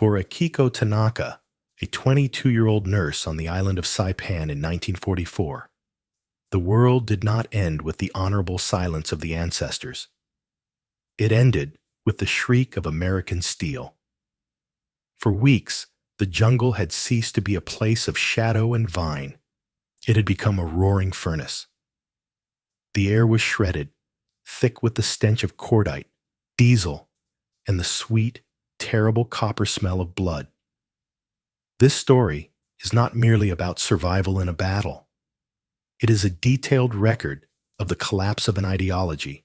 For Akiko Tanaka, a 22-year-old nurse on the island of Saipan in 1944, the world did not end with the honorable silence of the ancestors. It ended with the shriek of American steel. For weeks, the jungle had ceased to be a place of shadow and vine. It had become a roaring furnace. The air was shredded, thick with the stench of cordite, diesel, and the sweet, terrible copper smell of blood. This story is not merely about survival in a battle. It is a detailed record of the collapse of an ideology.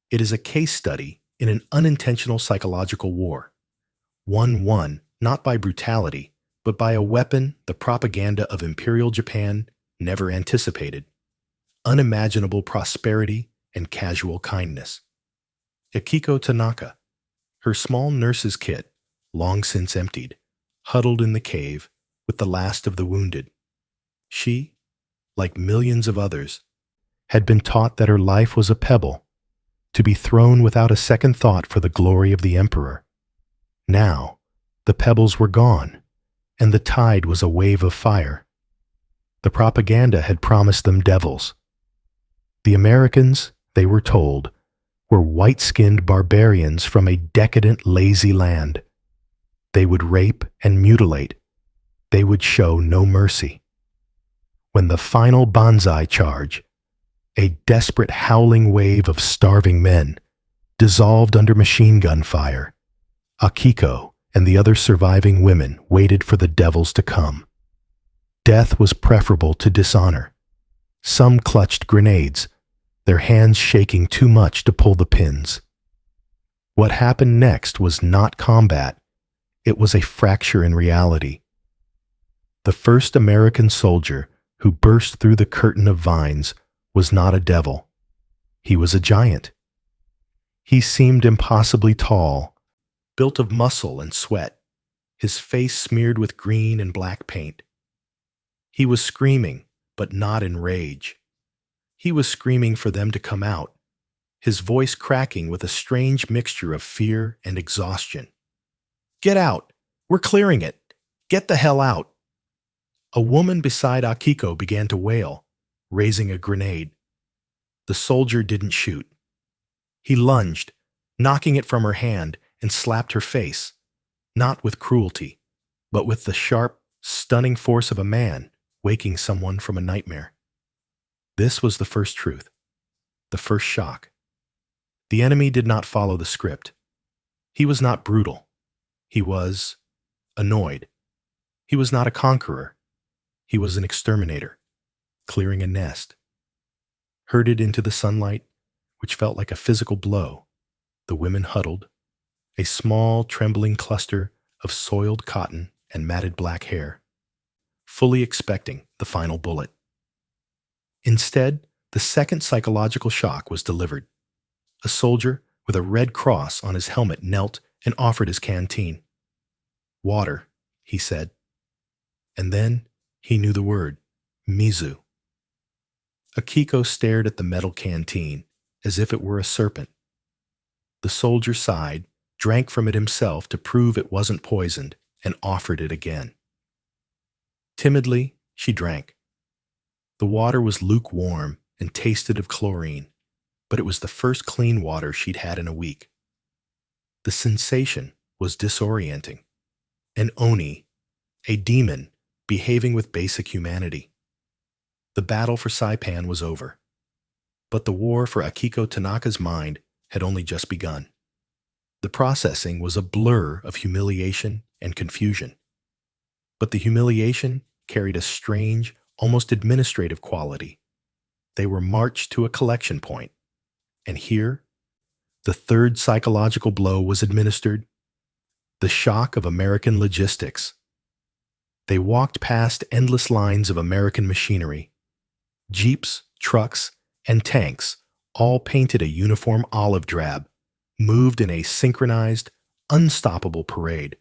It is a case study in an unintentional psychological war, one won not by brutality, but by a weapon the propaganda of Imperial Japan never anticipated: unimaginable prosperity and casual kindness. Akiko Tanaka, her small nurse's kit, long since emptied, huddled in the cave with the last of the wounded. She, like millions of others, had been taught that her life was a pebble, to be thrown without a second thought for the glory of the emperor. Now, the pebbles were gone, and the tide was a wave of fire. The propaganda had promised them devils. The Americans, they were told, were white-skinned barbarians from a decadent, lazy land. They would rape and mutilate. They would show no mercy. When the final banzai charge, a desperate howling wave of starving men, dissolved under machine gun fire, Akiko and the other surviving women waited for the devils to come. Death was preferable to dishonor. Some clutched grenades, their hands shaking too much to pull the pins. What happened next was not combat. It was a fracture in reality. The first American soldier who burst through the curtain of vines was not a devil. He was a giant. He seemed impossibly tall, built of muscle and sweat, his face smeared with green and black paint. He was screaming, but not in rage. He was screaming for them to come out, his voice cracking with a strange mixture of fear and exhaustion. "Get out! We're clearing it! Get the hell out!" A woman beside Akiko began to wail, raising a grenade. The soldier didn't shoot. He lunged, knocking it from her hand, and slapped her face, not with cruelty, but with the sharp, stunning force of a man waking someone from a nightmare. This was the first truth, the first shock. The enemy did not follow the script. He was not brutal. He was annoyed. He was not a conqueror. He was an exterminator, clearing a nest. Herded into the sunlight, which felt like a physical blow, the women huddled, a small, trembling cluster of soiled cotton and matted black hair, fully expecting the final bullet. Instead, the second psychological shock was delivered. A soldier with a red cross on his helmet knelt and offered his canteen. "Water," he said. And then he knew the word, mizu. Akiko stared at the metal canteen as if it were a serpent. The soldier sighed, drank from it himself to prove it wasn't poisoned, and offered it again. Timidly, she drank. The water was lukewarm and tasted of chlorine, but it was the first clean water she'd had in a week. The sensation was disorienting. An oni, a demon, behaving with basic humanity. The battle for Saipan was over, but the war for Akiko Tanaka's mind had only just begun. The processing was a blur of humiliation and confusion. But the humiliation carried a strange, almost administrative quality. They were marched to a collection point, and here, the third psychological blow was administered: the shock of American logistics. They walked past endless lines of American machinery. Jeeps, trucks, and tanks, all painted a uniform olive drab, moved in a synchronized, unstoppable parade.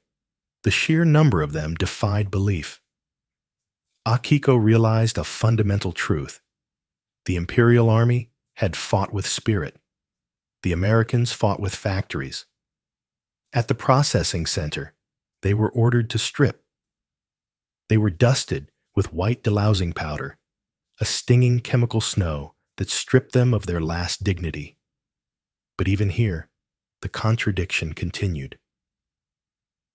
The sheer number of them defied belief. Akiko realized a fundamental truth. The Imperial Army had fought with spirit. The Americans fought with factories. At the processing center, They were ordered to strip. They were dusted with white delousing powder, a stinging chemical snow that stripped them of their last dignity. But even here, the contradiction continued.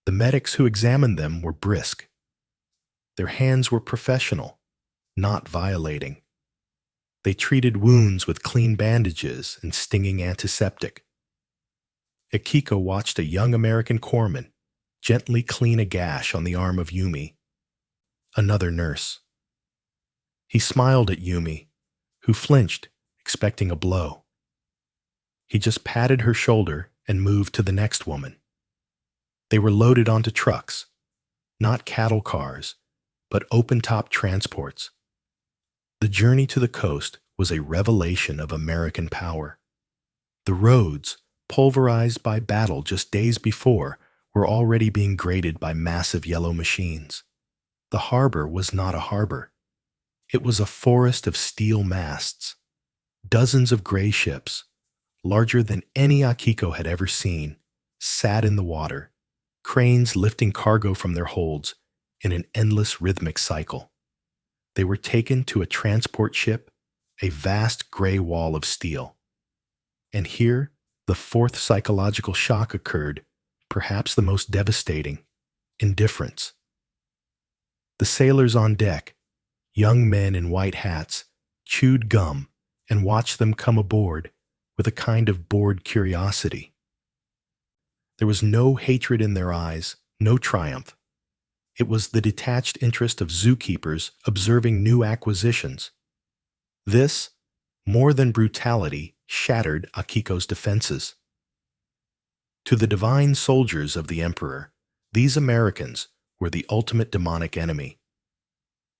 The medics who examined them were brisk. Their hands were professional, not violating. They treated wounds with clean bandages and stinging antiseptic. Akiko watched a young American corpsman gently clean a gash on the arm of Yumi, another nurse. He smiled at Yumi, who flinched, expecting a blow. He just patted her shoulder and moved to the next woman. They were loaded onto trucks, not cattle cars, but open-top transports. The journey to the coast was a revelation of American power. The roads, pulverized by battle just days before, were already being graded by massive yellow machines. The harbor was not a harbor. It was a forest of steel masts. Dozens of gray ships, larger than any Akiko had ever seen, sat in the water, cranes lifting cargo from their holds in an endless rhythmic cycle. They were taken to a transport ship, a vast gray wall of steel. And here, the fourth psychological shock occurred, perhaps the most devastating: indifference. The sailors on deck, young men in white hats, chewed gum and watched them come aboard with a kind of bored curiosity. There was no hatred in their eyes, no triumph. It was the detached interest of zookeepers observing new acquisitions. This, more than brutality, shattered Akiko's defenses. To the divine soldiers of the Emperor, these Americans were the ultimate demonic enemy.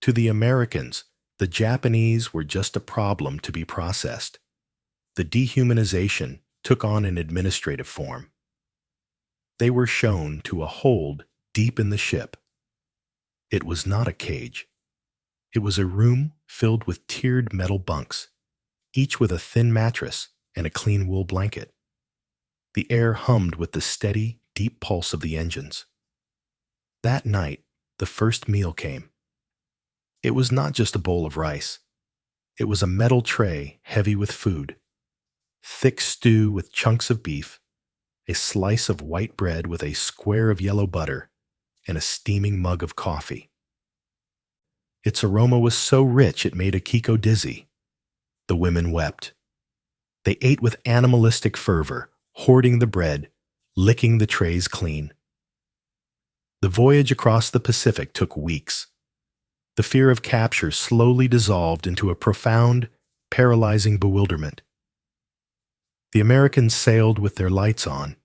To the Americans, the Japanese were just a problem to be processed. The dehumanization took on an administrative form. They were shown to a hold deep in the ship. It was not a cage. It was a room filled with tiered metal bunks, each with a thin mattress and a clean wool blanket. The air hummed with the steady, deep pulse of the engines. That night, the first meal came. It was not just a bowl of rice. It was a metal tray heavy with food, thick stew with chunks of beef, a slice of white bread with a square of yellow butter, and a steaming mug of coffee. Its aroma was so rich it made Akiko dizzy. The women wept. They ate with animalistic fervor, hoarding the bread, licking the trays clean. The voyage across the Pacific took weeks. The fear of capture slowly dissolved into a profound, paralyzing bewilderment. The Americans sailed with their lights on.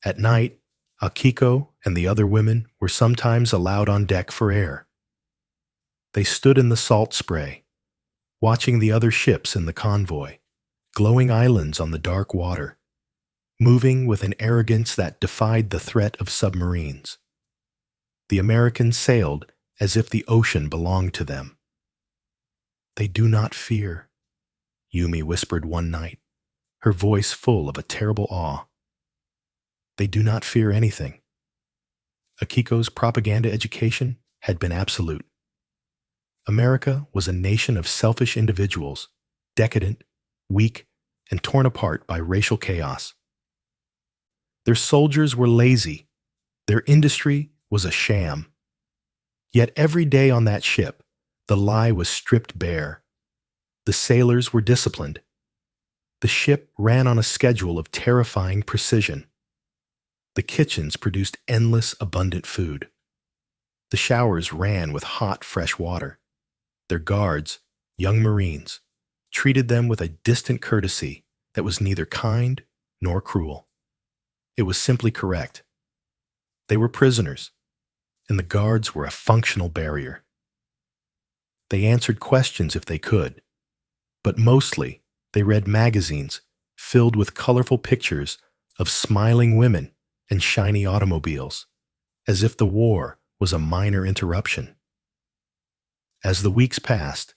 At night, Akiko and the other women were sometimes allowed on deck for air. They stood in the salt spray, watching the other ships in the convoy, glowing islands on the dark water, moving with an arrogance that defied the threat of submarines. The Americans sailed as if the ocean belonged to them. "They do not fear," Yumi whispered one night, her voice full of a terrible awe. "They do not fear anything." Akiko's propaganda education had been absolute. America was a nation of selfish individuals, decadent, weak, and torn apart by racial chaos. Their soldiers were lazy. Their industry was a sham. Yet every day on that ship, the lie was stripped bare. The sailors were disciplined. The ship ran on a schedule of terrifying precision. The kitchens produced endless, abundant food. The showers ran with hot, fresh water. Their guards, young Marines, treated them with a distant courtesy that was neither kind nor cruel. It was simply correct. They were prisoners, and the guards were a functional barrier. They answered questions if they could, but mostly they read magazines filled with colorful pictures of smiling women and shiny automobiles, as if the war was a minor interruption. As the weeks passed,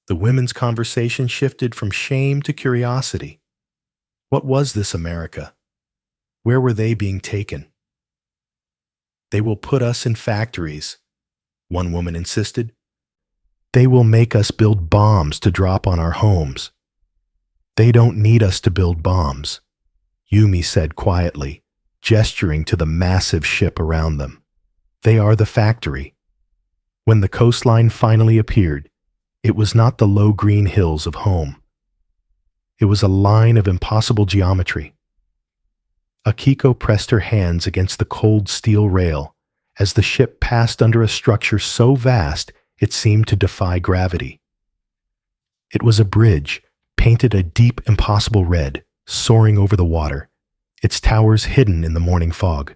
the women's conversation shifted from shame to curiosity. What was this America? Where were they being taken? They will put us in factories, one woman insisted. They will make us build bombs to drop on our homes. They don't need us to build bombs, Yumi said quietly, gesturing to the massive ship around them. They are the factory. When the coastline finally appeared, it was not the low green hills of home. It was a line of impossible geometry. Akiko pressed her hands against the cold steel rail as the ship passed under a structure so vast it seemed to defy gravity. It was a bridge, painted a deep, impossible red, soaring over the water, its towers hidden in the morning fog.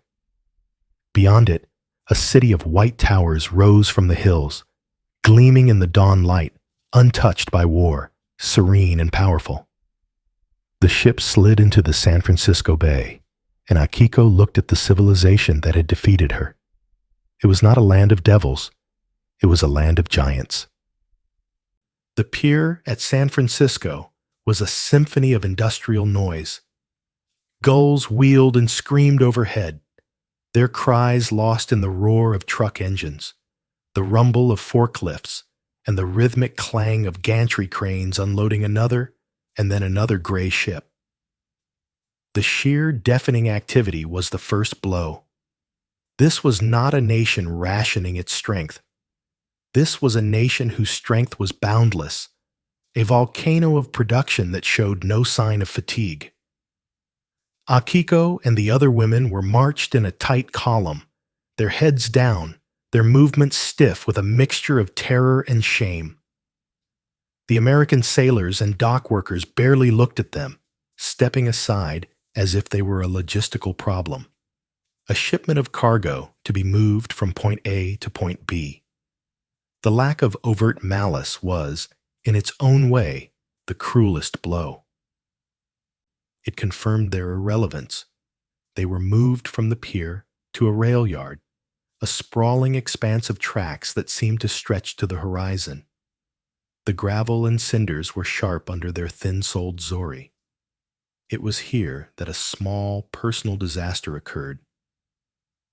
Beyond it, a city of white towers rose from the hills, gleaming in the dawn light, untouched by war, serene and powerful. The ship slid into the San Francisco Bay, and Akiko looked at the civilization that had defeated her. It was not a land of devils, it was a land of giants. The pier at San Francisco was a symphony of industrial noise. Gulls wheeled and screamed overhead, their cries lost in the roar of truck engines, the rumble of forklifts, and the rhythmic clang of gantry cranes unloading another and then another gray ship. The sheer deafening activity was the first blow. This was not a nation rationing its strength. This was a nation whose strength was boundless, a volcano of production that showed no sign of fatigue. Akiko and the other women were marched in a tight column, their heads down, their movements stiff with a mixture of terror and shame. The American sailors and dock workers barely looked at them, stepping aside as if they were a logistical problem, a shipment of cargo to be moved from point A to point B. The lack of overt malice was, in its own way, the cruelest blow. It confirmed their irrelevance. They were moved from the pier to a rail yard, a sprawling expanse of tracks that seemed to stretch to the horizon. The gravel and cinders were sharp under their thin-soled zori. It was here that a small personal disaster occurred.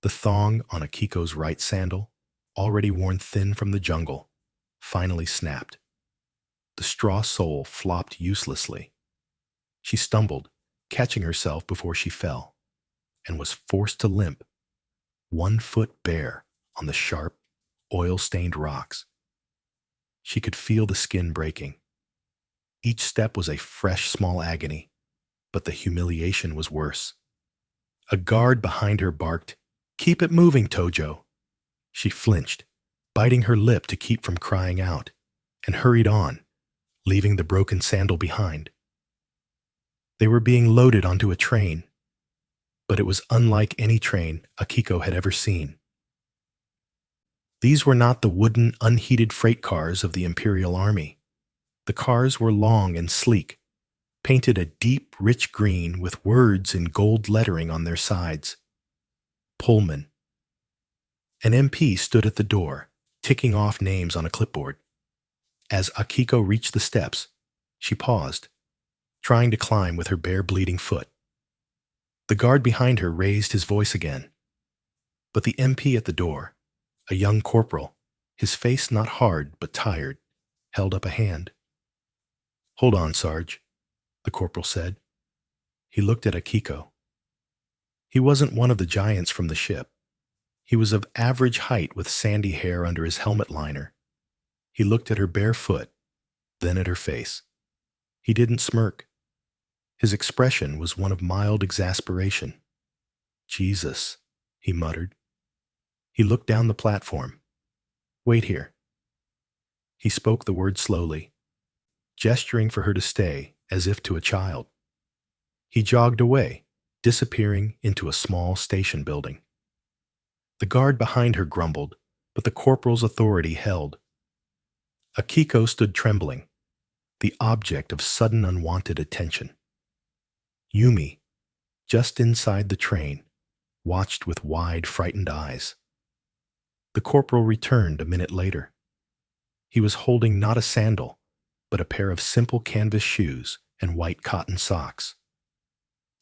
The thong on Akiko's right sandal, already worn thin from the jungle, finally snapped. The straw sole flopped uselessly. She stumbled, catching herself before she fell, and was forced to limp, 1 foot bare on the sharp, oil-stained rocks. She could feel the skin breaking. Each step was a fresh small agony, but the humiliation was worse. A guard behind her barked, "Keep it moving, Tojo." She flinched, biting her lip to keep from crying out, and hurried on, leaving the broken sandal behind. They were being loaded onto a train, but it was unlike any train Akiko had ever seen. These were not the wooden, unheated freight cars of the Imperial Army. The cars were long and sleek, painted a deep, rich green with words in gold lettering on their sides. Pullman. An MP stood at the door, ticking off names on a clipboard. As Akiko reached the steps, she paused, trying to climb with her bare bleeding foot. The guard behind her raised his voice again. But the MP at the door, a young corporal, his face not hard but tired, held up a hand. "Hold on, Sarge," the corporal said. He looked at Akiko. He wasn't one of the giants from the ship. He was of average height with sandy hair under his helmet liner. He looked at her bare foot, then at her face. He didn't smirk. His expression was one of mild exasperation. "Jesus," he muttered. He looked down the platform. "Wait here." He spoke the word slowly, gesturing for her to stay as if to a child. He jogged away, disappearing into a small station building. The guard behind her grumbled, but the corporal's authority held. Akiko stood trembling, the object of sudden unwanted attention. Yumi, just inside the train, watched with wide, frightened eyes. The corporal returned a minute later. He was holding not a sandal, but a pair of simple canvas shoes and white cotton socks.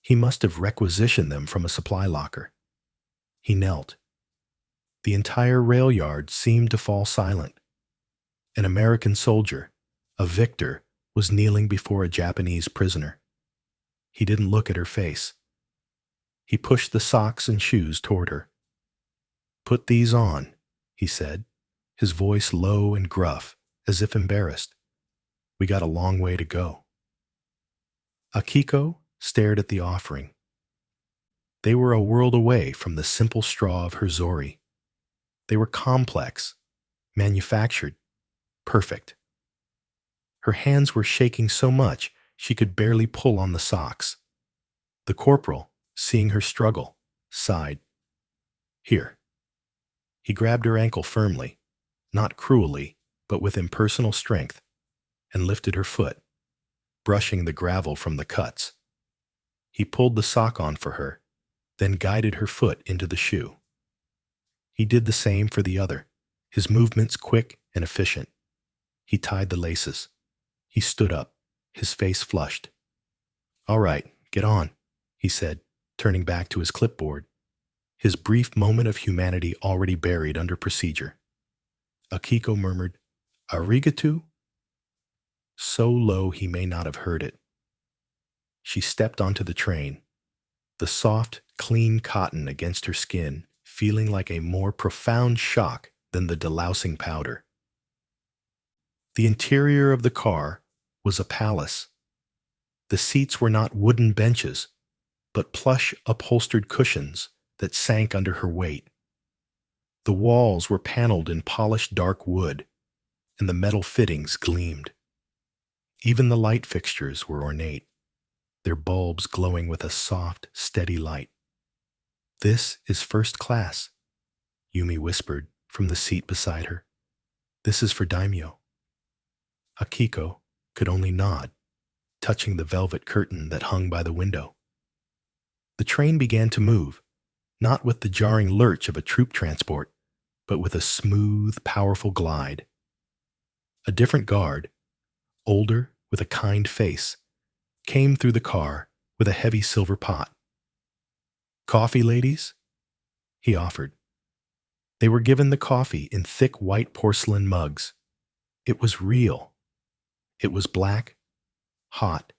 He must have requisitioned them from a supply locker. He knelt, The entire rail yard seemed to fall silent. An American soldier, a victor, was kneeling before a Japanese prisoner. He didn't look at her face. He pushed the socks and shoes toward her. "Put these on," he said, his voice low and gruff, as if embarrassed. "We got a long way to go." Akiko stared at the offering. They were a world away from the simple straw of her zori. They were complex, manufactured, perfect. Her hands were shaking so much she could barely pull on the socks. The corporal, seeing her struggle, sighed. "Here." He grabbed her ankle firmly, not cruelly, but with impersonal strength, and lifted her foot, brushing the gravel from the cuts. He pulled the sock on for her, then guided her foot into the shoe. He did the same for the other, his movements quick and efficient. He tied the laces. He stood up, his face flushed. "All right, get on," he said, turning back to his clipboard, his brief moment of humanity already buried under procedure. Akiko murmured, "Arigato?" So low he may not have heard it. She stepped onto the train, the soft, clean cotton against her skin feeling like a more profound shock than the delousing powder. The interior of the car was a palace. The seats were not wooden benches, but plush upholstered cushions that sank under her weight. The walls were paneled in polished dark wood, and the metal fittings gleamed. Even the light fixtures were ornate, their bulbs glowing with a soft, steady light. "This is first class," Yumi whispered from the seat beside her. "This is for daimyo." Akiko could only nod, touching the velvet curtain that hung by the window. The train began to move, not with the jarring lurch of a troop transport, but with a smooth, powerful glide. A different guard, older, with a kind face, came through the car with a heavy silver pot. "Coffee, ladies?" he offered. They were given the coffee in thick white porcelain mugs. It was real. It was black, hot,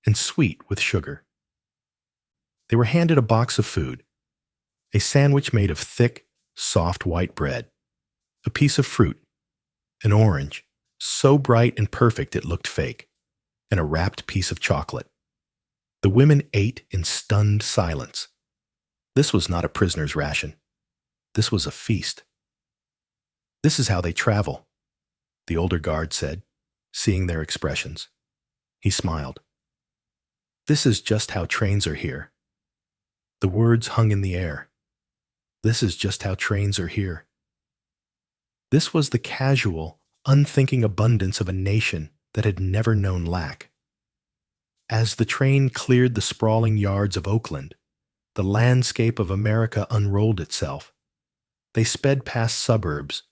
and sweet with sugar. They were handed a box of food, a sandwich made of thick, soft white bread, a piece of fruit, an orange, so bright and perfect it looked fake, and a wrapped piece of chocolate. The women ate in stunned silence. This was not a prisoner's ration. This was a feast. "This is how they travel," the older guard said, seeing their expressions. He smiled. "This is just how trains are here." The words hung in the air. This is just how trains are here. This was the casual, unthinking abundance of a nation that had never known lack. As the train cleared the sprawling yards of Oakland, the landscape of America unrolled itself. They sped past suburbs,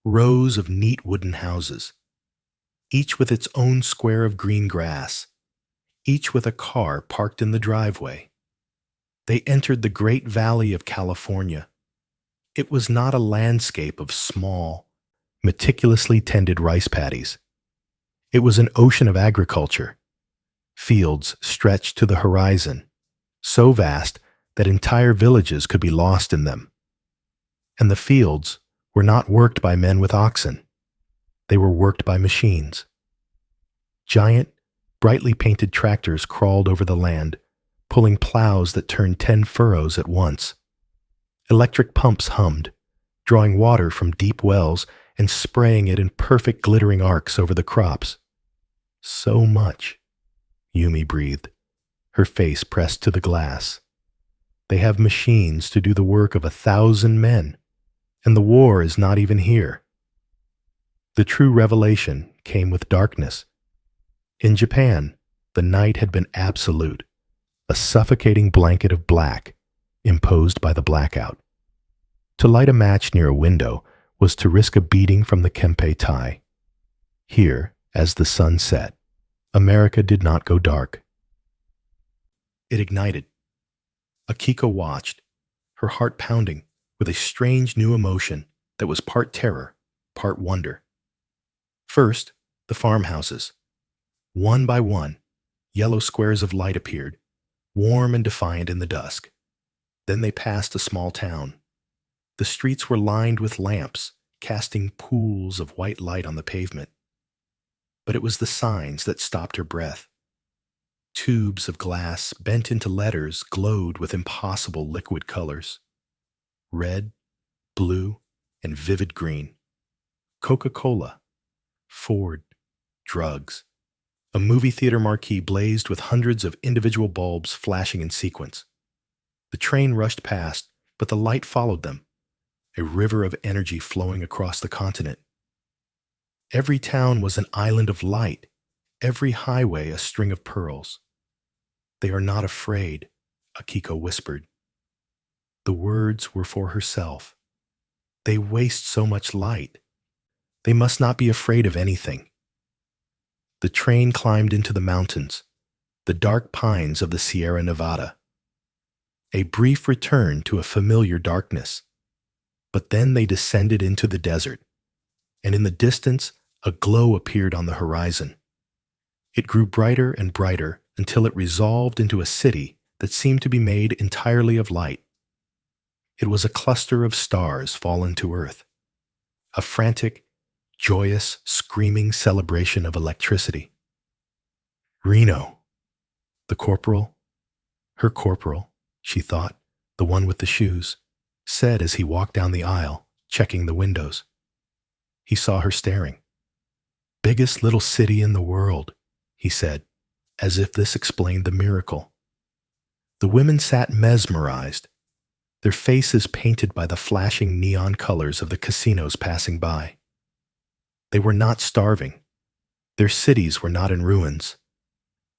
rows of neat wooden houses, each with its own square of green grass, each with a car parked in the driveway. They entered the great valley of California. It was not a landscape of small, meticulously tended rice paddies. It was an ocean of agriculture. Fields stretched to the horizon, so vast that entire villages could be lost in them. And the fields were not worked by men with oxen. They were worked by machines. Giant, brightly painted tractors crawled over the land, pulling plows that turned 10 furrows at once. Electric pumps hummed, drawing water from deep wells and spraying it in perfect glittering arcs over the crops. "So much," Yumi breathed, her face pressed to the glass. "They have machines to do the work of 1,000 men, and the war is not even here." The true revelation came with darkness. In Japan, the night had been absolute, a suffocating blanket of black imposed by the blackout. To light a match near a window was to risk a beating from the Kempe tai. Here, as the sun set, America did not go dark. It ignited. Akiko watched, her heart pounding, with a strange new emotion that was part terror, part wonder. First, the farmhouses. One by one, yellow squares of light appeared, warm and defiant in the dusk. Then they passed a small town. The streets were lined with lamps, casting pools of white light on the pavement. But it was the signs that stopped her breath. Tubes of glass bent into letters glowed with impossible liquid colors. Red, blue, and vivid green. Coca-Cola, Ford, drugs. A movie theater marquee blazed with hundreds of individual bulbs flashing in sequence. The train rushed past, but the light followed them, a river of energy flowing across the continent. Every town was an island of light, every highway a string of pearls. "They are not afraid," Akiko whispered. The words were for herself. They waste so much light. They must not be afraid of anything. The train climbed into the mountains, the dark pines of the Sierra Nevada. A brief return to a familiar darkness. But then they descended into the desert, and in the distance, a glow appeared on the horizon. It grew brighter and brighter until it resolved into a city that seemed to be made entirely of light. It was a cluster of stars fallen to earth, a frantic, joyous, screaming celebration of electricity. Reno, the corporal, her corporal, she thought, the one with the shoes, said as he walked down the aisle, checking the windows. He saw her staring. "Biggest little city in the world," he said, as if this explained the miracle. The women sat mesmerized, their faces painted by the flashing neon colors of the casinos passing by. They were not starving. Their cities were not in ruins.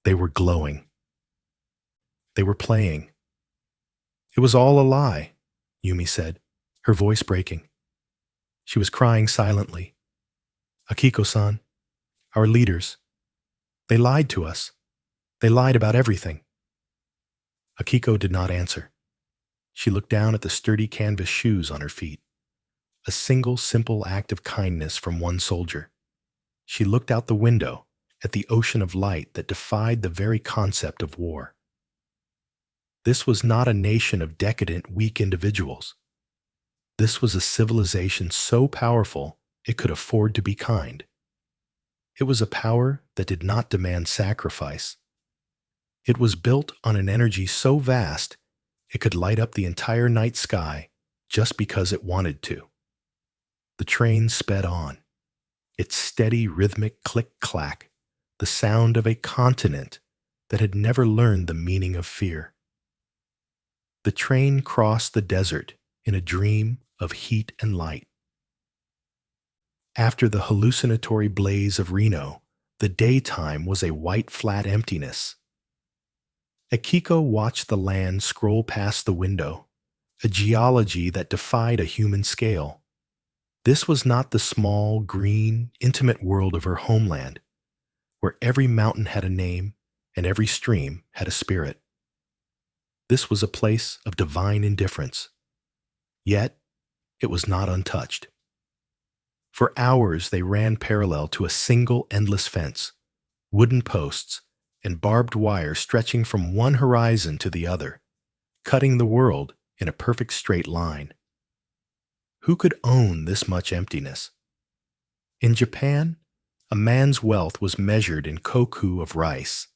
They were glowing. They were playing. "It was all a lie," Yumi said, her voice breaking. She was crying silently. "Akiko-san, our leaders, they lied to us. They lied about everything." Akiko did not answer. She looked down at the sturdy canvas shoes on her feet. A single simple act of kindness from one soldier. She looked out the window at the ocean of light that defied the very concept of war. This was not a nation of decadent, weak individuals. This was a civilization so powerful it could afford to be kind. It was a power that did not demand sacrifice. It was built on an energy so vast it could light up the entire night sky just because it wanted to. The train sped on. Its steady rhythmic click-clack, the sound of a continent that had never learned the meaning of fear. The train crossed the desert in a dream of heat and light. After the hallucinatory blaze of Reno, the daytime was a white flat emptiness. Akiko watched the land scroll past the window, a geology that defied a human scale. This was not the small, green, intimate world of her homeland, where every mountain had a name and every stream had a spirit. This was a place of divine indifference. Yet, it was not untouched. For hours they ran parallel to a single endless fence, wooden posts, and barbed wire stretching from one horizon to the other, cutting the world in a perfect straight line. Who could own this much emptiness? In Japan, a man's wealth was measured in koku of rice.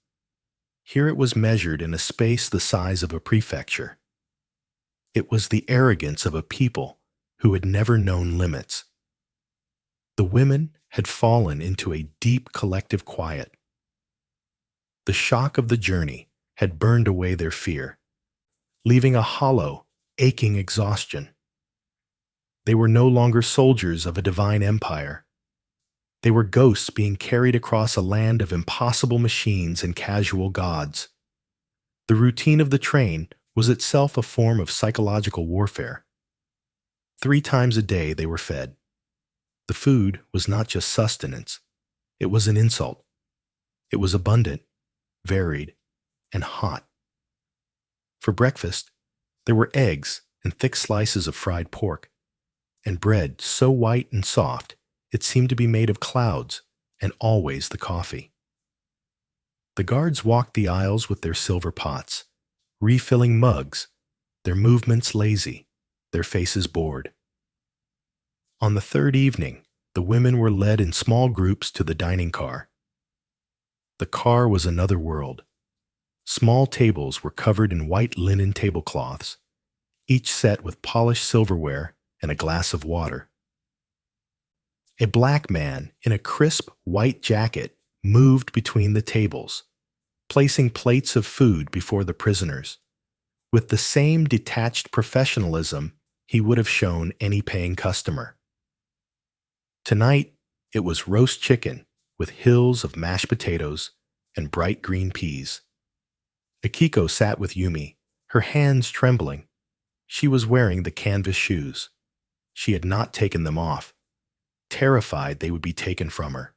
Here it was measured in a space the size of a prefecture. It was the arrogance of a people who had never known limits. The women had fallen into a deep collective quiet. The shock of the journey had burned away their fear, leaving a hollow, aching exhaustion. They were no longer soldiers of a divine empire. They were ghosts being carried across a land of impossible machines and casual gods. The routine of the train was itself a form of psychological warfare. 3 times a day they were fed. The food was not just sustenance. It was an insult. It was abundant, varied, and hot. For breakfast, there were eggs and thick slices of fried pork, and bread so white and soft it seemed to be made of clouds, and always the coffee. The guards walked the aisles with their silver pots, refilling mugs, their movements lazy, their faces bored. On the third evening, the women were led in small groups to the dining car. The car was another world. Small tables were covered in white linen tablecloths, each set with polished silverware and a glass of water. A black man in a crisp white jacket moved between the tables, placing plates of food before the prisoners, with the same detached professionalism he would have shown any paying customer. Tonight, it was roast chicken with hills of mashed potatoes and bright green peas. Akiko sat with Yumi, her hands trembling. She was wearing the canvas shoes. She had not taken them off, terrified they would be taken from her.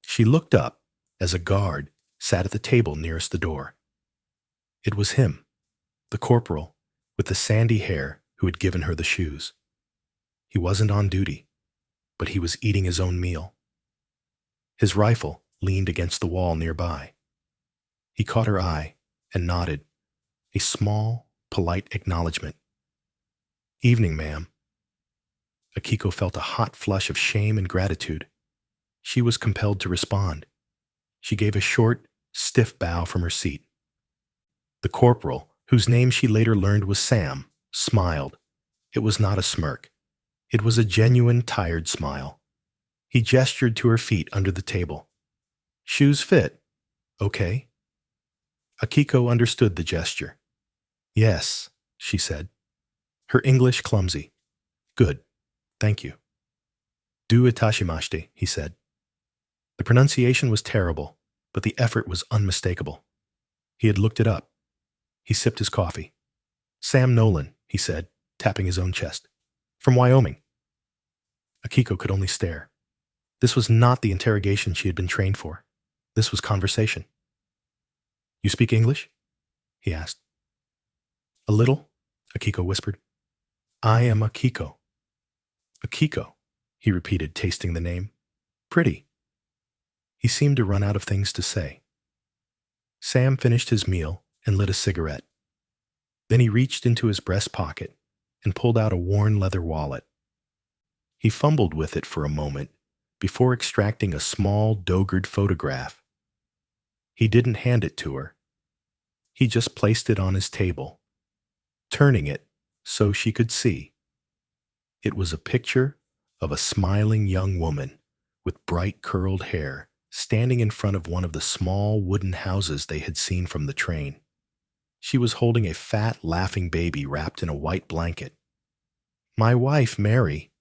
She looked up as a guard sat at the table nearest the door. It was him, the corporal, with the sandy hair who had given her the shoes. He wasn't on duty, but he was eating his own meal. His rifle leaned against the wall nearby. He caught her eye and nodded, a small, polite acknowledgement. "Evening, ma'am." Akiko felt a hot flush of shame and gratitude. She was compelled to respond. She gave a short, stiff bow from her seat. The corporal, whose name she later learned was Sam, smiled. It was not a smirk. It was a genuine, tired smile. He gestured to her feet under the table. "Shoes fit? Okay." Akiko understood the gesture. "Yes," she said. Her English clumsy. "Good. Thank you." "Do itashimashite," he said. The pronunciation was terrible, but the effort was unmistakable. He had looked it up. He sipped his coffee. "Sam Nolan," he said, tapping his own chest. "From Wyoming." Akiko could only stare. This was not the interrogation she had been trained for. This was conversation. "You speak English?" he asked. "A little," Akiko whispered. "I am Akiko." "Akiko," he repeated, tasting the name. "Pretty." He seemed to run out of things to say. Sam finished his meal and lit a cigarette. Then he reached into his breast pocket and pulled out a worn leather wallet. He fumbled with it for a moment before extracting a small, dogered photograph. He didn't hand it to her. He just placed it on his table, turning it so she could see. It was a picture of a smiling young woman with bright curled hair standing in front of one of the small wooden houses they had seen from the train. She was holding a fat, laughing baby wrapped in a white blanket. "My wife, Mary,"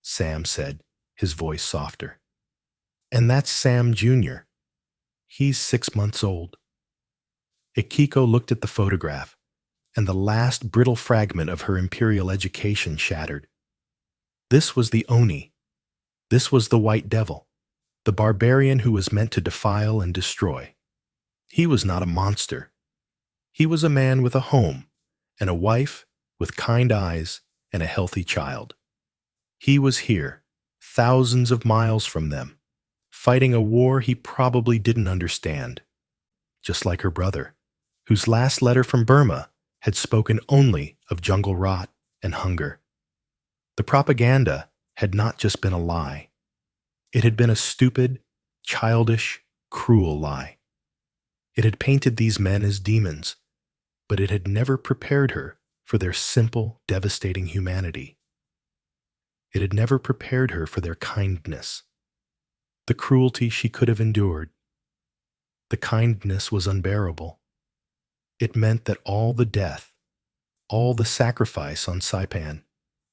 Sam said, his voice softer. "And that's Sam Jr. He's 6 months old." Akiko looked at the photograph, and the last brittle fragment of her imperial education shattered. This was the Oni. This was the white devil, the barbarian who was meant to defile and destroy. He was not a monster. He was a man with a home, and a wife with kind eyes and a healthy child. He was here, thousands of miles from them, fighting a war he probably didn't understand, just like her brother, whose last letter from Burma had spoken only of jungle rot and hunger. The propaganda had not just been a lie. It had been a stupid, childish, cruel lie. It had painted these men as demons, but it had never prepared her for their simple, devastating humanity. It had never prepared her for their kindness, the cruelty she could have endured. The kindness was unbearable. It meant that all the death, all the sacrifice on Saipan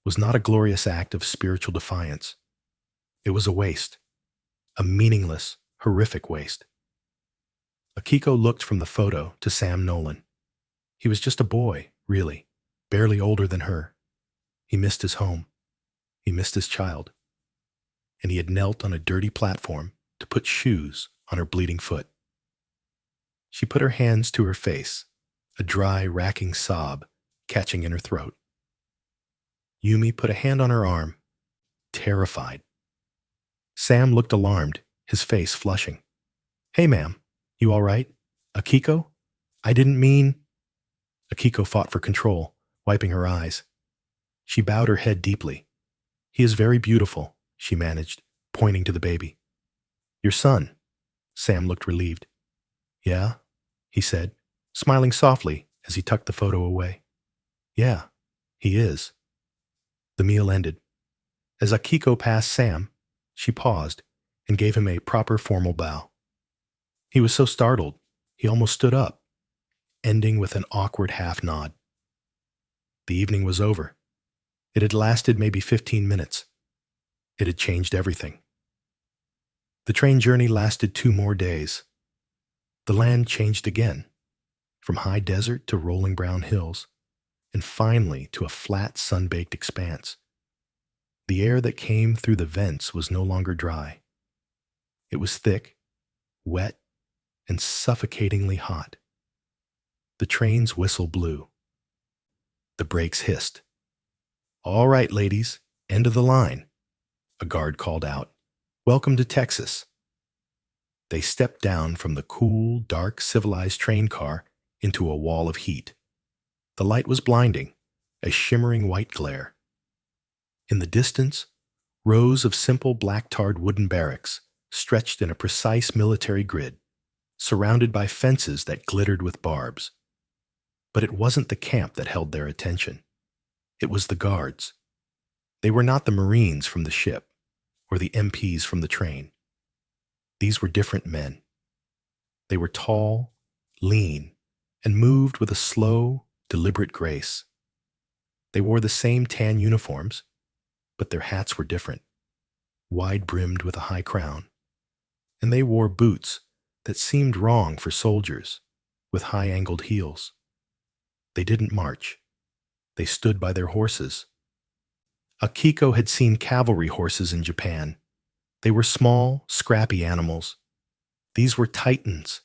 was not a glorious act of spiritual defiance. It was a waste, a meaningless, horrific waste. Akiko looked from the photo to Sam Nolan. He was just a boy, really, barely older than her. He missed his home. He missed his child. And he had knelt on a dirty platform to put shoes on her bleeding foot. She put her hands to her face, a dry, racking sob catching in her throat. Yumi put a hand on her arm, terrified. Sam looked alarmed, his face flushing. "Hey, ma'am, you all right? Akiko? I didn't mean—" Akiko fought for control, wiping her eyes. She bowed her head deeply. "He is very beautiful," she managed, pointing to the baby. "Your son?" Sam looked relieved. "Yeah," he said, smiling softly as he tucked the photo away. "Yeah, he is." The meal ended. As Akiko passed Sam, she paused and gave him a proper formal bow. He was so startled, he almost stood up, ending with an awkward half-nod. The evening was over. It had lasted maybe 15 minutes. It had changed everything. The train journey lasted 2 more days. The land changed again, from high desert to rolling brown hills, and finally to a flat, sun-baked expanse. The air that came through the vents was no longer dry. It was thick, wet, and suffocatingly hot. The train's whistle blew. The brakes hissed. "All right, ladies, end of the line," a guard called out. "Welcome to Texas." They stepped down from the cool, dark, civilized train car into a wall of heat. The light was blinding, a shimmering white glare. In the distance, rows of simple black-tarred wooden barracks stretched in a precise military grid, surrounded by fences that glittered with barbs. But it wasn't the camp that held their attention. It was the guards. They were not the Marines from the ship or the MPs from the train. These were different men. They were tall, lean, and moved with a slow, deliberate grace. They wore the same tan uniforms, but their hats were different, wide-brimmed with a high crown, and they wore boots that seemed wrong for soldiers, with high-angled heels. They didn't march. They stood by their horses. Akiko had seen cavalry horses in Japan. They were small, scrappy animals. These were titans.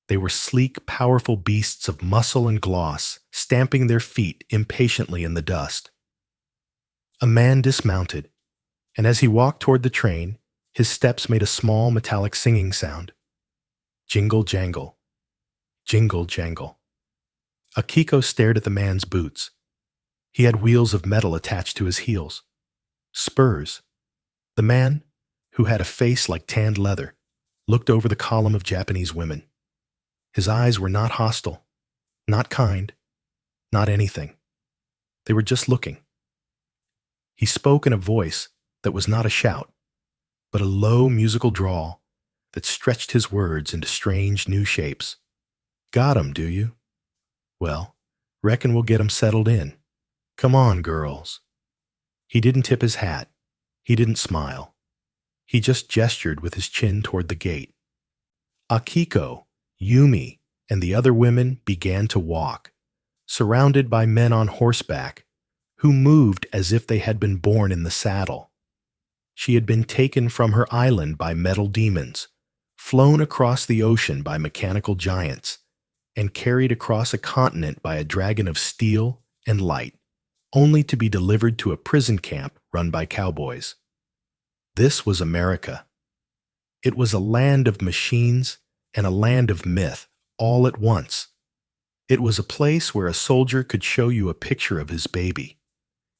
They were sleek, powerful beasts of muscle and gloss, stamping their feet impatiently in the dust. A man dismounted, and as he walked toward the train, his steps made a small metallic singing sound. Jingle jangle. Jingle jangle. Akiko stared at the man's boots. He had wheels of metal attached to his heels. Spurs. The man, who had a face like tanned leather, looked over the column of Japanese women. His eyes were not hostile, not kind, not anything. They were just looking. He spoke in a voice that was not a shout, but a low musical drawl that stretched his words into strange new shapes. "Got 'em, do you? Well, reckon we'll get 'em settled in. Come on, girls." He didn't tip his hat. He didn't smile. He just gestured with his chin toward the gate. Akiko, Yumi, and the other women began to walk, surrounded by men on horseback, who moved as if they had been born in the saddle. She had been taken from her island by metal demons, flown across the ocean by mechanical giants, and carried across a continent by a dragon of steel and light, only to be delivered to a prison camp run by cowboys. This was America. It was a land of machines and a land of myth all at once. It was a place where a soldier could show you a picture of his baby,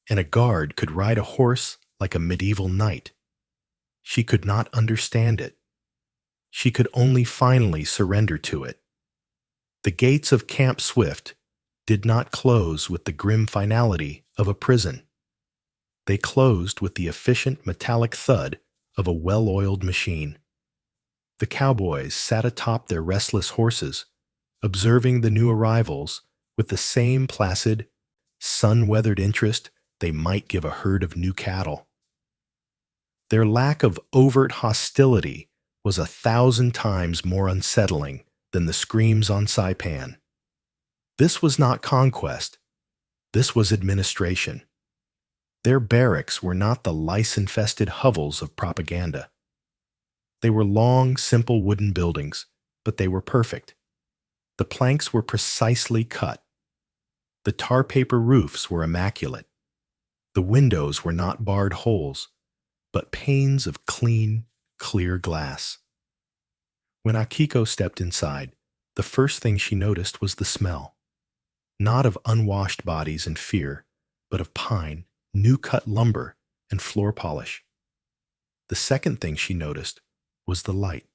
and a guard could ride a horse like a medieval knight. She could not understand it. She could only finally surrender to it. The gates of Camp Swift did not close with the grim finality of a prison. They closed with the efficient metallic thud of a well-oiled machine. The cowboys sat atop their restless horses, observing the new arrivals with the same placid, sun-weathered interest they might give a herd of new cattle. Their lack of overt hostility was 1,000 times more unsettling than the screams on Saipan. This was not conquest. This was administration. Their barracks were not the lice-infested hovels of propaganda. They were long, simple wooden buildings, but they were perfect. The planks were precisely cut. The tar paper roofs were immaculate. The windows were not barred holes, but panes of clean, clear glass. When Akiko stepped inside, the first thing she noticed was the smell, not of unwashed bodies and fear, but of pine, new-cut lumber, and floor polish. The second thing she noticed was the light.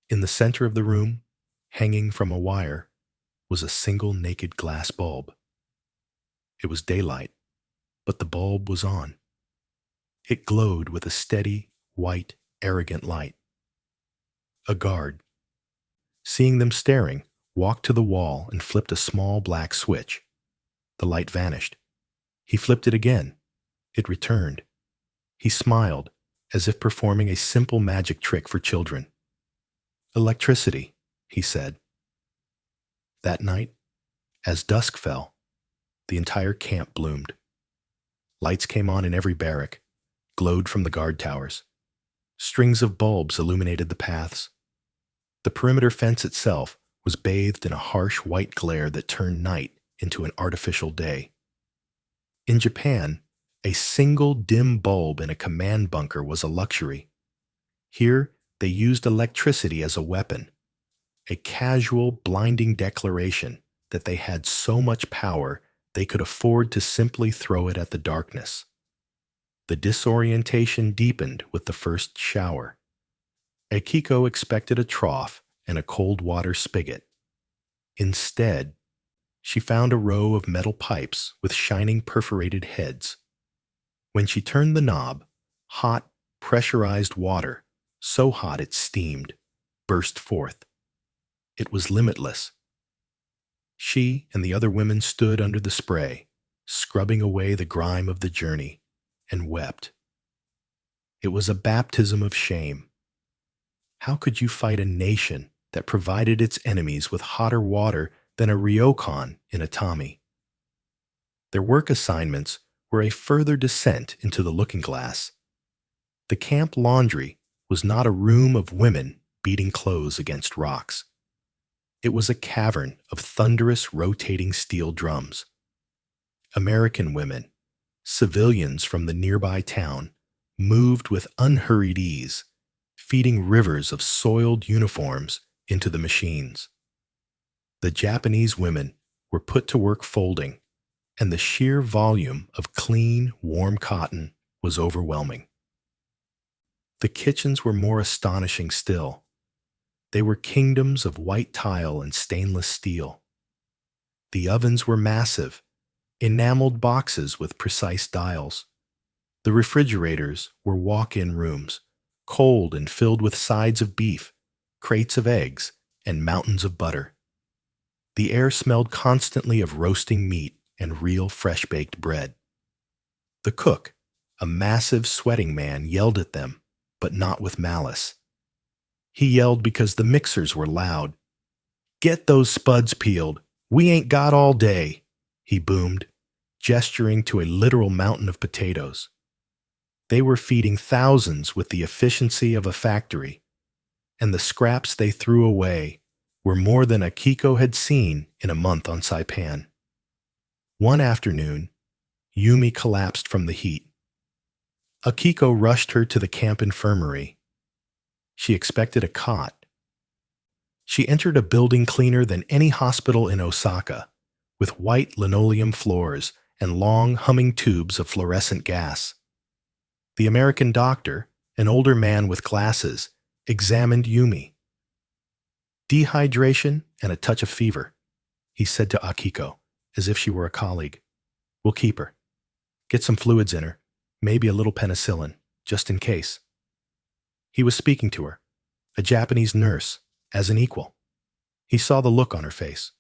In the center of the room, hanging from a wire, was a single naked glass bulb. It was daylight, but the bulb was on. It glowed with a steady, white, arrogant light. A guard, seeing them staring, walked to the wall and flipped a small black switch. The light vanished. He flipped it again. It returned. He smiled, as if performing a simple magic trick for children. "Electricity," he said. That night, as dusk fell, the entire camp bloomed. Lights came on in every barrack, glowed from the guard towers. Strings of bulbs illuminated the paths. The perimeter fence itself was bathed in a harsh white glare that turned night into an artificial day. In Japan, a single dim bulb in a command bunker was a luxury. Here, they used electricity as a weapon, a casual, blinding declaration that they had so much power they could afford to simply throw it at the darkness. The disorientation deepened with the first shower. Akiko expected a trough and a cold water spigot. Instead, she found a row of metal pipes with shining perforated heads. When she turned the knob, hot, pressurized water, so hot it steamed, burst forth. It was limitless. She and the other women stood under the spray, scrubbing away the grime of the journey, and wept. It was a baptism of shame. How could you fight a nation that provided its enemies with hotter water than a ryokan in a Tommy? Their work assignments were a further descent into the looking glass. The camp laundry was not a room of women beating clothes against rocks. It was a cavern of thunderous rotating steel drums. American women, civilians from the nearby town, moved with unhurried ease, feeding rivers of soiled uniforms into the machines. The Japanese women were put to work folding, and the sheer volume of clean, warm cotton was overwhelming. The kitchens were more astonishing still. They were kingdoms of white tile and stainless steel. The ovens were massive, enameled boxes with precise dials. The refrigerators were walk-in rooms, cold and filled with sides of beef, crates of eggs, and mountains of butter. The air smelled constantly of roasting meat and real fresh-baked bread. The cook, a massive sweating man, yelled at them, but not with malice. He yelled because the mixers were loud. "Get those spuds peeled. We ain't got all day," he boomed, gesturing to a literal mountain of potatoes. They were feeding thousands with the efficiency of a factory, and the scraps they threw away were more than Akiko had seen in a month on Saipan. One afternoon, Yumi collapsed from the heat. Akiko rushed her to the camp infirmary. She expected a cot. She entered a building cleaner than any hospital in Osaka, with white linoleum floors and long humming tubes of fluorescent gas. The American doctor, an older man with glasses, examined Yumi. "Dehydration and a touch of fever," he said to Akiko, as if she were a colleague. "We'll keep her. Get some fluids in her, maybe a little penicillin, just in case." He was speaking to her, a Japanese nurse, as an equal. He saw the look on her face.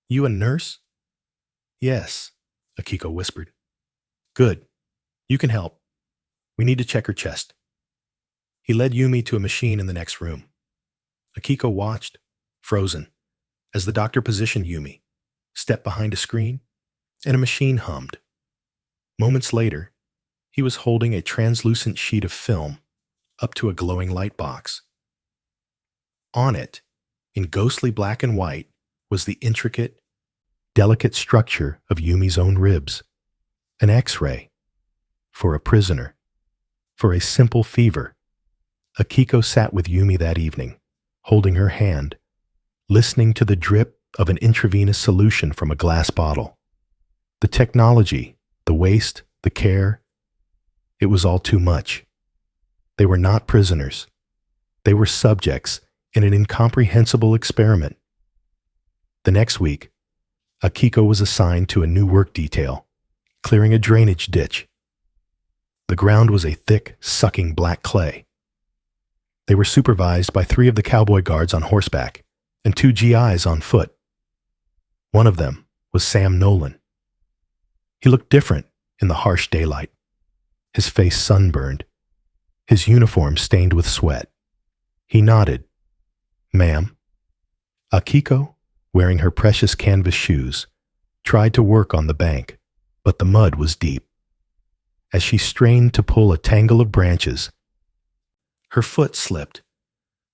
"You a nurse?" "Yes," Akiko whispered. "Good. You can help. We need to check her chest." He led Yumi to a machine in the next room. Akiko watched, frozen, as the doctor positioned Yumi, stepped behind a screen, and a machine hummed. Moments later, he was holding a translucent sheet of film up to a glowing light box. On it, in ghostly black and white, was the intricate, delicate structure of Yumi's own ribs, an X-ray for a prisoner, for a simple fever. Akiko sat with Yumi that evening, holding her hand, listening to the drip of an intravenous solution from a glass bottle. The technology, the waste, the care, it was all too much. They were not prisoners. They were subjects in an incomprehensible experiment. The next week, Akiko was assigned to a new work detail, clearing a drainage ditch. The ground was a thick, sucking black clay. They were supervised by 3 of the cowboy guards on horseback and 2 GIs on foot. One of them was Sam Nolan. He looked different in the harsh daylight, his face sunburned, his uniform stained with sweat. He nodded. "Ma'am." Akiko, wearing her precious canvas shoes, tried to work on the bank, but the mud was deep. As she strained to pull a tangle of branches, her foot slipped.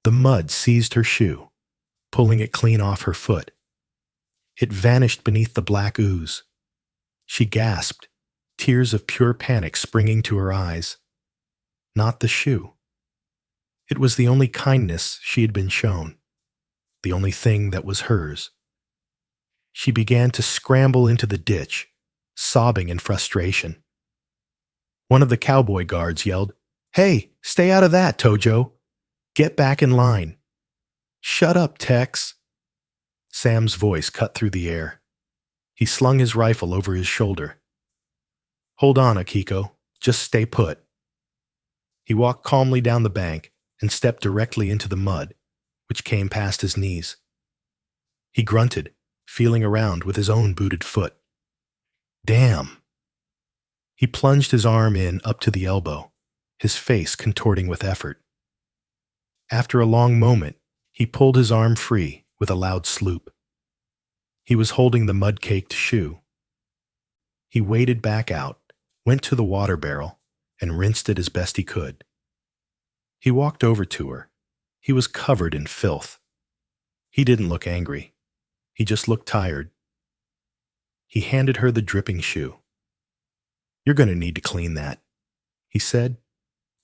The mud seized her shoe, pulling it clean off her foot. It vanished beneath the black ooze. She gasped, tears of pure panic springing to her eyes. Not the shoe. It was the only kindness she had been shown, the only thing that was hers. She began to scramble into the ditch, sobbing in frustration. One of the cowboy guards yelled, "Hey, stay out of that, Tojo. Get back in line." "Shut up, Tex." Sam's voice cut through the air. He slung his rifle over his shoulder. "Hold on, Akiko. Just stay put." He walked calmly down the bank and stepped directly into the mud, which came past his knees. He grunted, feeling around with his own booted foot. "Damn." He plunged his arm in up to the elbow, his face contorting with effort. After a long moment, he pulled his arm free with a loud sloop. He was holding the mud-caked shoe. He waded back out, went to the water barrel, and rinsed it as best he could. He walked over to her. He was covered in filth. He didn't look angry. He just looked tired. He handed her the dripping shoe. "You're going to need to clean that," he said,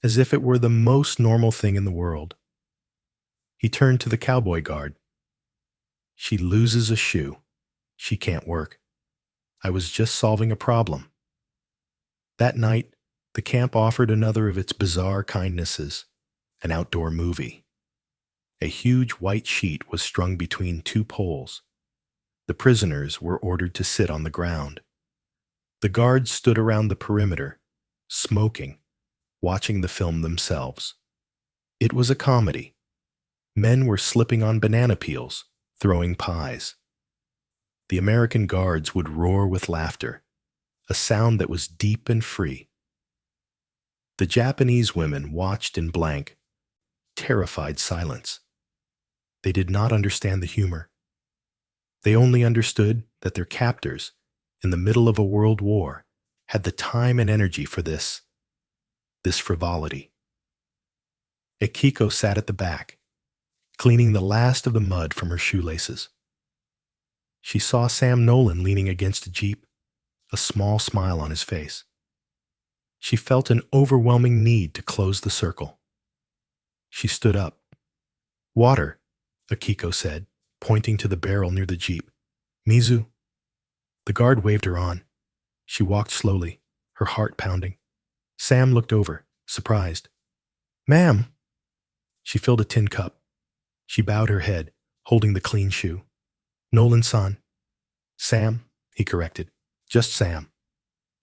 as if it were the most normal thing in the world. He turned to the cowboy guard. "She loses a shoe. She can't work. I was just solving a problem." That night, the camp offered another of its bizarre kindnesses, an outdoor movie. A huge white sheet was strung between 2 poles. The prisoners were ordered to sit on the ground. The guards stood around the perimeter, smoking, watching the film themselves. It was a comedy. Men were slipping on banana peels, throwing pies. The American guards would roar with laughter, a sound that was deep and free. The Japanese women watched in blank, terrified silence. They did not understand the humor. They only understood that their captors, in the middle of a world war, had the time and energy for this frivolity. Akiko sat at the back, cleaning the last of the mud from her shoelaces. She saw Sam Nolan leaning against a jeep, a small smile on his face. She felt an overwhelming need to close the circle. She stood up. "Water," Akiko said, pointing to the barrel near the jeep. "Mizu." The guard waved her on. She walked slowly, her heart pounding. Sam looked over, surprised. "Ma'am." She filled a tin cup. She bowed her head, holding the clean shoe. "Nolan-san." "Sam," he corrected. "Just Sam."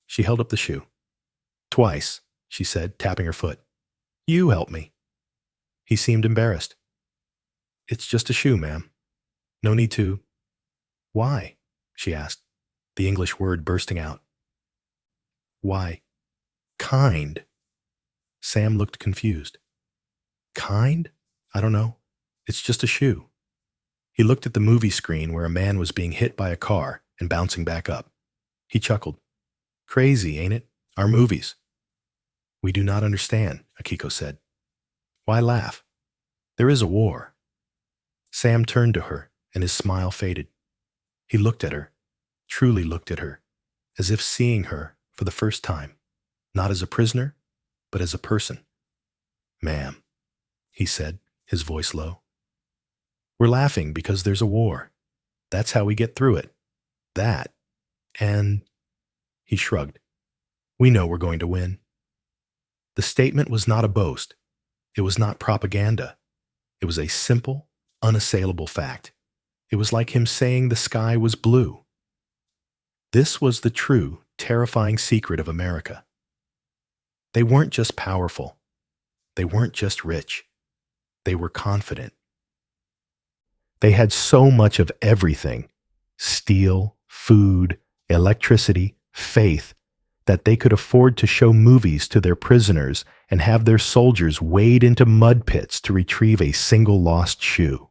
She held up the shoe. "Twice," she said, tapping her foot. "You help me." He seemed embarrassed. "It's just a shoe, ma'am. No need to." "Why?" she asked, the English word bursting out. "Why? Kind." Sam looked confused. "Kind? I don't know. It's just a shoe." He looked at the movie screen where a man was being hit by a car and bouncing back up. He chuckled. "Crazy, ain't it? Our movies." "We do not understand," Akiko said. "Why laugh? There is a war." Sam turned to her, and his smile faded. He looked at her, truly looked at her, as if seeing her for the first time. not as a prisoner, but as a person. "Ma'am," he said, his voice low. "We're laughing because there's a war. That's how we get through it. That, and—" he shrugged. "We know we're going to win." The statement was not a boast. It was not propaganda. It was a simple, unassailable fact. It was like him saying the sky was blue. This was the true, terrifying secret of America. They weren't just powerful. They weren't just rich. They were confident. They had so much of everything: steel, food, electricity, faith, that they could afford to show movies to their prisoners and have their soldiers wade into mud pits to retrieve a single lost shoe.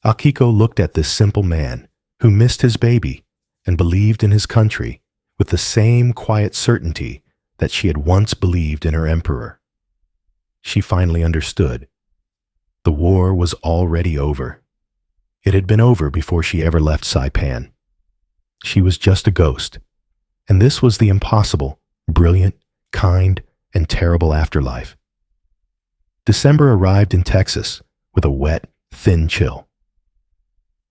Akiko looked at this simple man who missed his baby and believed in his country with the same quiet certainty that she had once believed in her emperor. She finally understood. The war was already over. It had been over before she ever left Saipan. She was just a ghost, and this was the impossible, brilliant, kind, and terrible afterlife. December arrived in Texas with a wet, thin chill.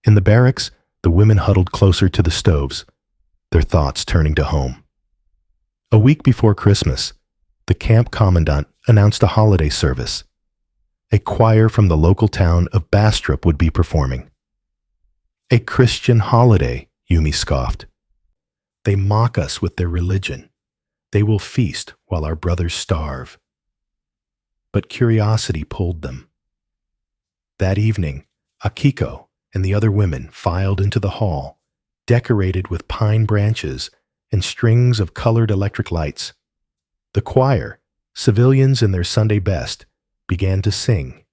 In the barracks, the women huddled closer to the stoves, their thoughts turning to home. A week before Christmas, the camp commandant announced a holiday service. A choir from the local town of Bastrop would be performing. "A Christian holiday," Yumi scoffed. "They mock us with their religion. They will feast while our brothers starve." But curiosity pulled them. That evening, Akiko and the other women filed into the hall, decorated with pine branches and strings of colored electric lights. The choir, civilians in their Sunday best, began to sing.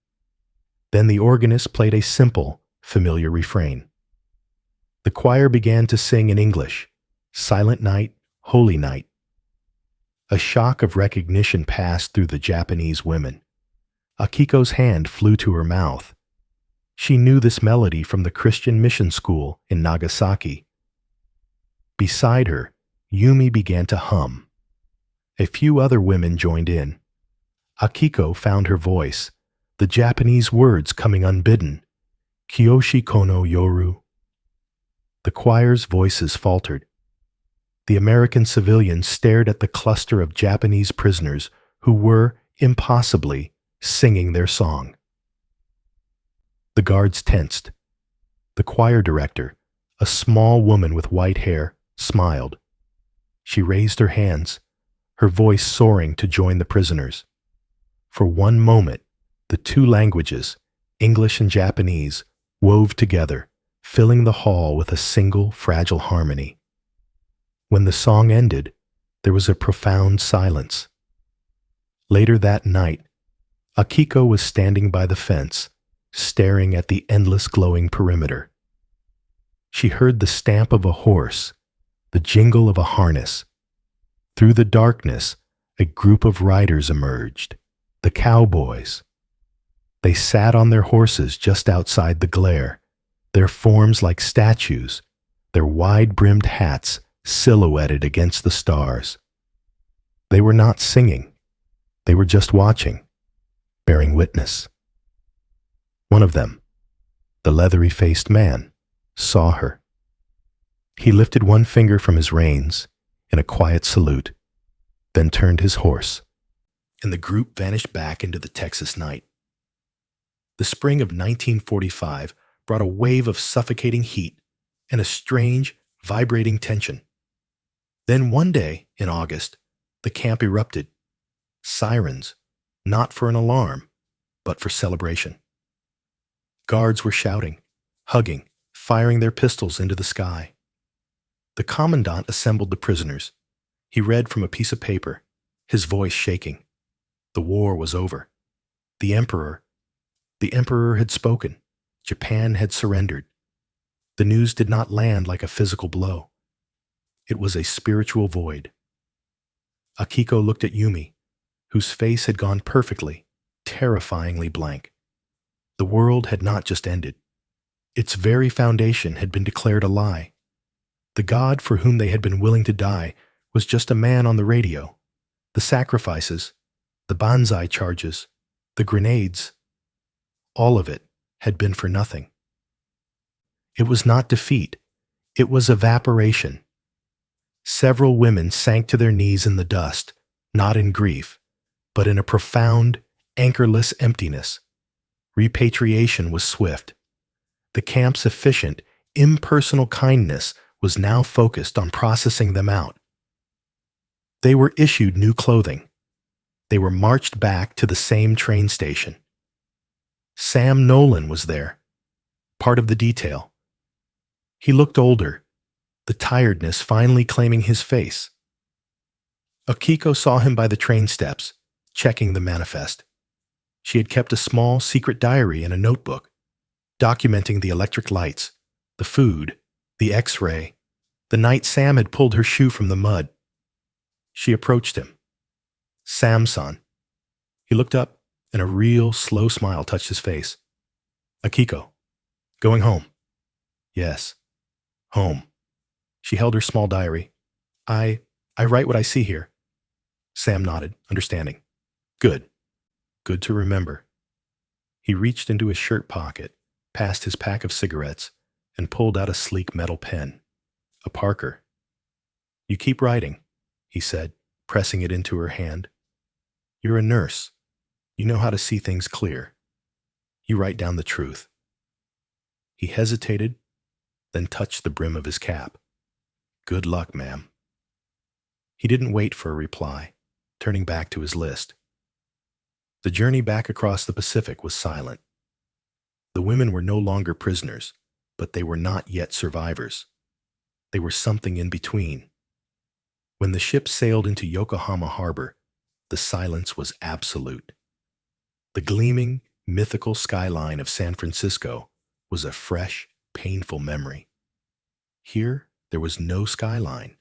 Then the organist played a simple, familiar refrain. The choir began to sing in English, "Silent Night, Holy Night." A shock of recognition passed through the Japanese women. Akiko's hand flew to her mouth. She knew this melody from the Christian mission school in Nagasaki. Beside her, Yumi began to hum. A few other women joined in. Akiko found her voice, the Japanese words coming unbidden. "Kiyoshi kono yoru." The choir's voices faltered. The American civilians stared at the cluster of Japanese prisoners who were, impossibly, singing their song. The guards tensed. The choir director, a small woman with white hair, smiled. She raised her hands, her voice soaring to join the prisoners. For one moment, the two languages, English and Japanese, wove together, filling the hall with a single fragile harmony. When the song ended, there was a profound silence. Later that night, Akiko was standing by the fence, staring at the endless glowing perimeter. She heard the stamp of a horse, the jingle of a harness. Through the darkness, a group of riders emerged, the cowboys. They sat on their horses just outside the glare, their forms like statues, their wide-brimmed hats silhouetted against the stars. They were not singing. They were just watching, bearing witness. One of them, the leathery-faced man, saw her. He lifted one finger from his reins in a quiet salute, then turned his horse, and the group vanished back into the Texas night. The spring of 1945 brought a wave of suffocating heat and a strange, vibrating tension. Then one day, in August, the camp erupted. Sirens, not for an alarm, but for celebration. Guards were shouting, hugging, firing their pistols into the sky. The commandant assembled the prisoners. He read from a piece of paper, his voice shaking. The war was over. The emperor had spoken. Japan had surrendered. The news did not land like a physical blow. It was a spiritual void. Akiko looked at Yumi, whose face had gone perfectly, terrifyingly blank. The world had not just ended. Its very foundation had been declared a lie. The God for whom they had been willing to die was just a man on the radio, The sacrifices, the banzai charges, the grenades, all of it had been for nothing. It was not defeat, it was evaporation. Several women sank to their knees in the dust, not in grief, but in a profound, anchorless emptiness. Repatriation was swift. The camp's efficient, impersonal kindness was now focused on processing them out. They were issued new clothing. They were marched back to the same train station. Sam Nolan was there, part of the detail. He looked older, the tiredness finally claiming his face. Akiko saw him by the train steps, checking the manifest. She had kept a small, secret diary and a notebook, documenting the electric lights, the food, the X-ray, the night Sam had pulled her shoe from the mud. She approached him. "Sam-san." He looked up, and a real, slow smile touched his face. "Akiko, going home?" "Yes, home." She held her small diary. I write what I see here." Sam nodded, understanding. "Good. Good to remember." He reached into his shirt pocket, past his pack of cigarettes, and pulled out a sleek metal pen. A Parker. "You keep writing," he said, pressing it into her hand. "You're a nurse. You know how to see things clear. You write down the truth." He hesitated, then touched the brim of his cap. "Good luck, ma'am." He didn't wait for a reply, turning back to his list. The journey back across the Pacific was silent. The women were no longer prisoners, but they were not yet survivors. They were something in between. When the ship sailed into Yokohama Harbor, the silence was absolute. The gleaming, mythical skyline of San Francisco was a fresh, painful memory. Here, there was no skyline.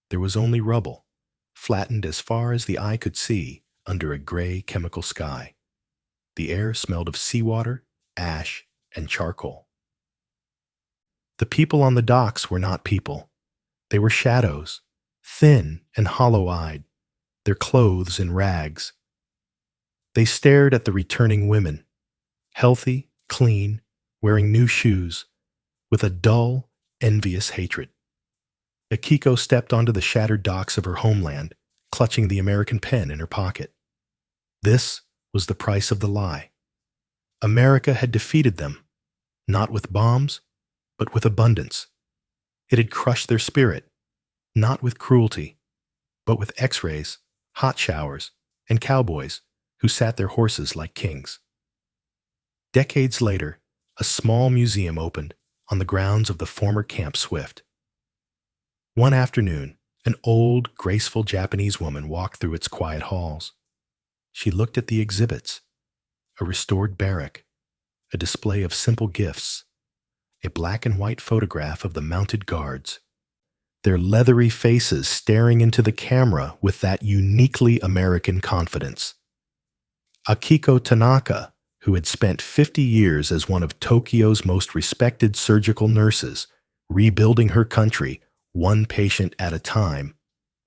There was only rubble, flattened as far as the eye could see under a gray chemical sky. The air smelled of seawater, ash, and charcoal. The people on the docks were not people. They were shadows, thin and hollow-eyed, their clothes in rags. They stared at the returning women, healthy, clean, wearing new shoes, with a dull, envious hatred. Akiko stepped onto the shattered docks of her homeland, clutching the American pen in her pocket. This was the price of the lie. America had defeated them, not with bombs, but with abundance. It had crushed their spirit, not with cruelty, but with X-rays, hot showers, and cowboys who sat their horses like kings. Decades later, a small museum opened on the grounds of the former Camp Swift. One afternoon, an old, graceful Japanese woman walked through its quiet halls. She looked at the exhibits, a restored barrack, a display of simple gifts, a black and white photograph of the mounted guards, their leathery faces staring into the camera with that uniquely American confidence. Akiko Tanaka, who had spent 50 years as one of Tokyo's most respected surgical nurses, rebuilding her country one patient at a time,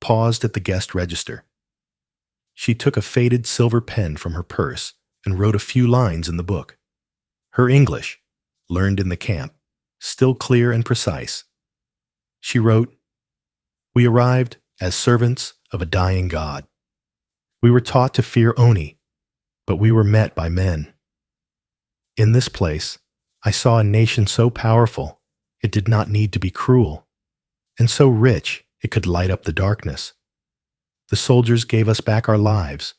paused at the guest register. She took a faded silver pen from her purse and wrote a few lines in the book. Her English, learned in the camp, still clear and precise. She wrote, "We arrived as servants of a dying God. We were taught to fear Oni, but we were met by men. In this place, I saw a nation so powerful it did not need to be cruel, and so rich it could light up the darkness. The soldiers gave us back our lives,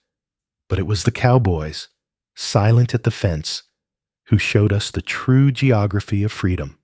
but it was the cowboys, silent at the fence, who showed us the true geography of freedom.